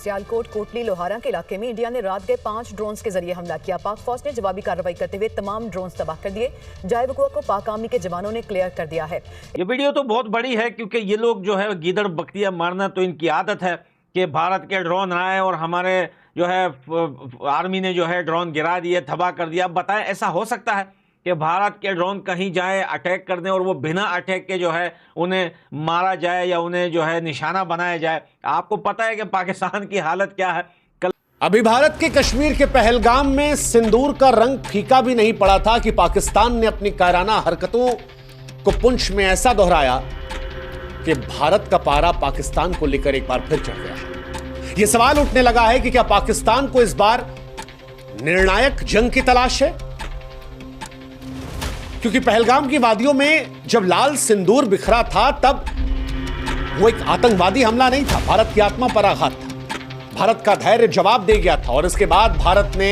सियालकोट कोटली लोहारा के इलाके में इंडिया ने रात गए 5 ड्रोन्स के जरिए हमला किया। पाक फौज ने जवाबी कार्रवाई करते हुए तमाम ड्रोन्स तबाह कर दिए। जाए वकुआ को पाक आर्मी के जवानों ने क्लियर कर दिया है। ये वीडियो तो बहुत बड़ी है क्योंकि ये लोग जो है गीदड़ बकरियां मारना तो इनकी आदत है कि भारत के ड्रोन आए और हमारे जो है आर्मी ने जो है ड्रोन गिरा दिए, तबाह कर दिया। अब बताएं, ऐसा हो सकता है कि भारत के ड्रोन कहीं जाए, अटैक कर दें और वो बिना अटैक के जो है उन्हें मारा जाए या उन्हें जो है निशाना बनाया जाए? आपको पता है कि पाकिस्तान की हालत क्या है। अभी भारत के कश्मीर के पहलगाम में सिंदूर का रंग फीका भी नहीं पड़ा था कि पाकिस्तान ने अपनी कायराना हरकतों को पुंछ में ऐसा दोहराया कि भारत का पारा पाकिस्तान को लेकर एक बार फिर चढ़ गया है। यह सवाल उठने लगा है कि क्या पाकिस्तान को इस बार निर्णायक जंग की तलाश है? क्योंकि पहलगाम की वादियों में जब लाल सिंदूर बिखरा था तब वो एक आतंकवादी हमला नहीं था, भारत की आत्मा पर आघात था। भारत का धैर्य जवाब दे गया था और इसके बाद भारत ने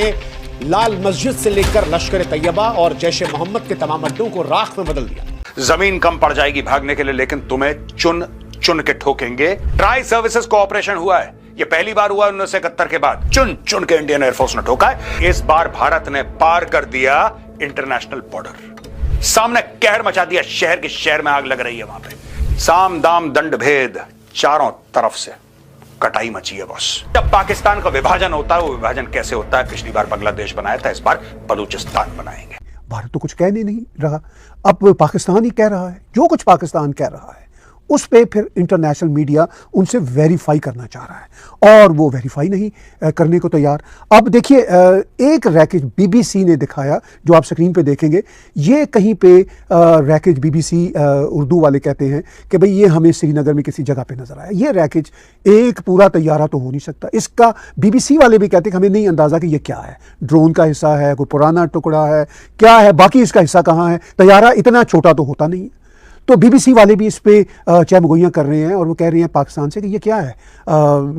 लाल मस्जिद से लेकर लश्कर तैयबा और जैश ए मोहम्मद के तमाम अड्डों को राख में बदल दिया। जमीन कम पड़ जाएगी भागने के लिए, लेकिन तुम्हें चुन चुन के ठोकेंगे। ट्राई सर्विसेज को ऑपरेशन हुआ है, यह पहली बार हुआ 1971 के बाद। चुन चुन के इंडियन एयरफोर्स ने ठोका है। इस बार भारत ने पार कर दिया इंटरनेशनल बॉर्डर। सामने कहर मचा दिया, शहर के शहर में आग लग रही है। वहां पे साम दाम दंड भेद, चारों तरफ से कटाई मची है बॉस। जब पाकिस्तान का विभाजन होता है, वो विभाजन कैसे होता है? पिछली बार बांग्लादेश बनाया था, इस बार बलूचिस्तान बनाएंगे। भारत तो कुछ कहने नहीं रहा, अब पाकिस्तान ही कह रहा है। जो कुछ पाकिस्तान कह रहा है उस पे फिर इंटरनेशनल मीडिया उनसे वेरीफाई करना चाह रहा है और वो वेरीफाई नहीं करने को तैयार। अब देखिए, एक रैकेज बीबीसी ने दिखाया जो आप स्क्रीन पे देखेंगे। ये कहीं पे रैकेज बीबीसी उर्दू वाले कहते हैं कि भाई ये हमें श्रीनगर में किसी जगह पे नजर आया। ये रैकेज एक पूरा तैयारा तो हो नहीं सकता। इसका बीबीसी वाले भी कहते हैं कि हमें नहीं अंदाजा कि ये क्या है, ड्रोन का हिस्सा है, कोई पुराना टुकड़ा है, क्या है, बाकी इसका हिस्सा कहाँ है। तैयारा इतना छोटा तो होता नहीं है। तो बीबीसी वाले भी इस पे चहमगोइयाँ कर रहे हैं और वो कह रहे हैं पाकिस्तान से कि ये क्या है,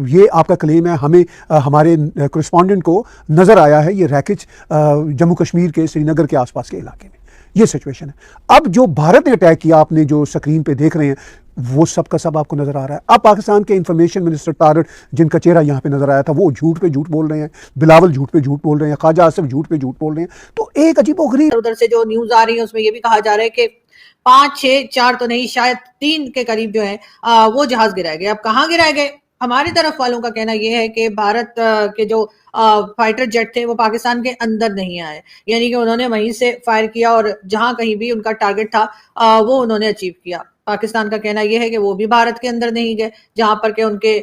ये आपका क्लेम है, हमें हमारे कॉरेस्पॉन्डेंट को नज़र आया है ये रैकेज जम्मू कश्मीर के श्रीनगर के आसपास के इलाके में। ये सिचुएशन है। अब जो भारत ने अटैक किया, आपने जो स्क्रीन पे देख रहे हैं, वो सब का सब आपको नजर आ रहा है। अब पाकिस्तान के इंफॉर्मेशन मिनिस्टर तारड़, जिनका चेहरा यहाँ पे नजर आया था, वो झूठ पे झूठ बोल रहे हैं, बिलावल झूठ पे झूठ बोल रहे हैं, ख्वाजा आसिफ झूठ पे झूठ बोल रहे हैं। तो एक अजीबोगरीब उधर से जो न्यूज आ रही है उसमें ये भी कहा जा रहा है कि 5, 6, 4 तो नहीं, शायद 3 के करीब जो है वो जहाज गिराए गए। अब कहाँ गिराए गए? हमारी तरफ वालों का कहना यह है कि भारत के जो फाइटर जेट थे वो पाकिस्तान के अंदर नहीं आए, यानी कि उन्होंने वहीं से फायर किया और जहां कहीं भी उनका टारगेट था वो उन्होंने अचीव किया। पाकिस्तान का कहना यह है कि वो भी भारत के अंदर नहीं गए, जहां पर के उनके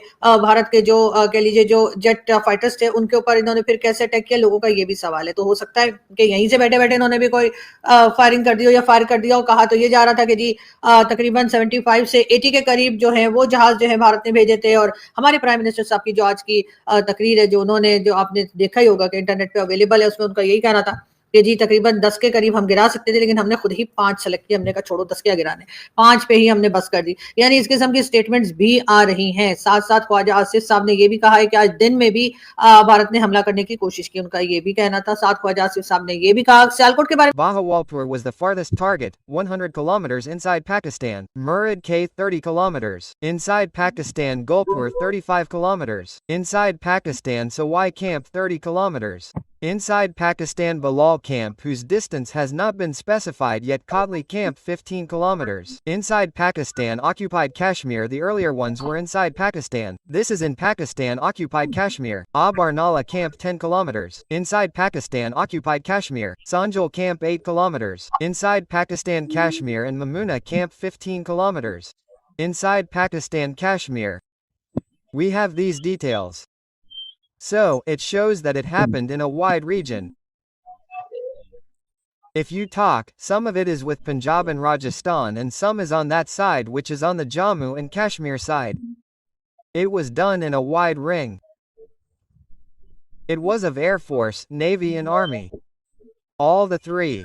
भारत के जो कह लीजिए जो जेट फाइटर्स थे उनके ऊपर इन्होंने फिर कैसे अटैक किया, लोगों का ये भी सवाल है। तो हो सकता है कि यहीं से बैठे बैठे इन्होंने भी कोई फायरिंग कर दी हो या फायर कर दिया हो। कहा तो ये जा रहा था कि जी तकरीबन 75 से 80 के करीब जो है वो जहाज जो है भारत ने भेजे थे। और हमारे प्राइम मिनिस्टर साहब की जो आज की तकरीर है, जो उन्होंने, जो आपने देखा ही होगा कि इंटरनेट पे अवेलेबल है, उसमें उनका यही कहना था कि जी तकरीबन 10 के करीब हम गिरा सकते थे, लेकिन हमने खुद ही 5 सेलेक्ट किया। हमने कहा छोड़ो 10 क्या गिराने, 5 पे ही हमने बस कर दी। यानी इस किस्म की स्टेटमेंट्स भी आ रही हैं। साथ साथ ख्वाजा आसिफ साहब ने ये भी कहा है कि आज दिन में भी भारत ने हमला करने की कोशिश की, उनका ये भी कहना था। साथ ख्वाजा आसिफ साहब ने ये भी कहा सियालकोट के बारे में, Bahawalpur was the farthest target, 100 kilometers inside Pakistan. Murad K 30 kilometers inside Pakistan. Gulpur 35 kilometers inside Pakistan. Sawai Camp 30 kilometers inside Pakistan. Balal Camp, whose distance has not been specified yet. Kodli Camp 15 kilometers inside Pakistan. Occupied Kashmir, the earlier ones were inside Pakistan. This is in Pakistan occupied Kashmir. Abarnala Camp 10 kilometers inside Pakistan occupied Kashmir. Sanjal Camp 8 kilometers inside Pakistan Kashmir. And Mamuna Camp 15 kilometers inside Pakistan Kashmir. We have these details. So, it shows that it happened in a wide region. If you talk, some of it is with Punjab and Rajasthan and some is on that side, which is on the Jammu and Kashmir side. It was done in a wide ring. It was of Air Force, Navy and Army. All the three.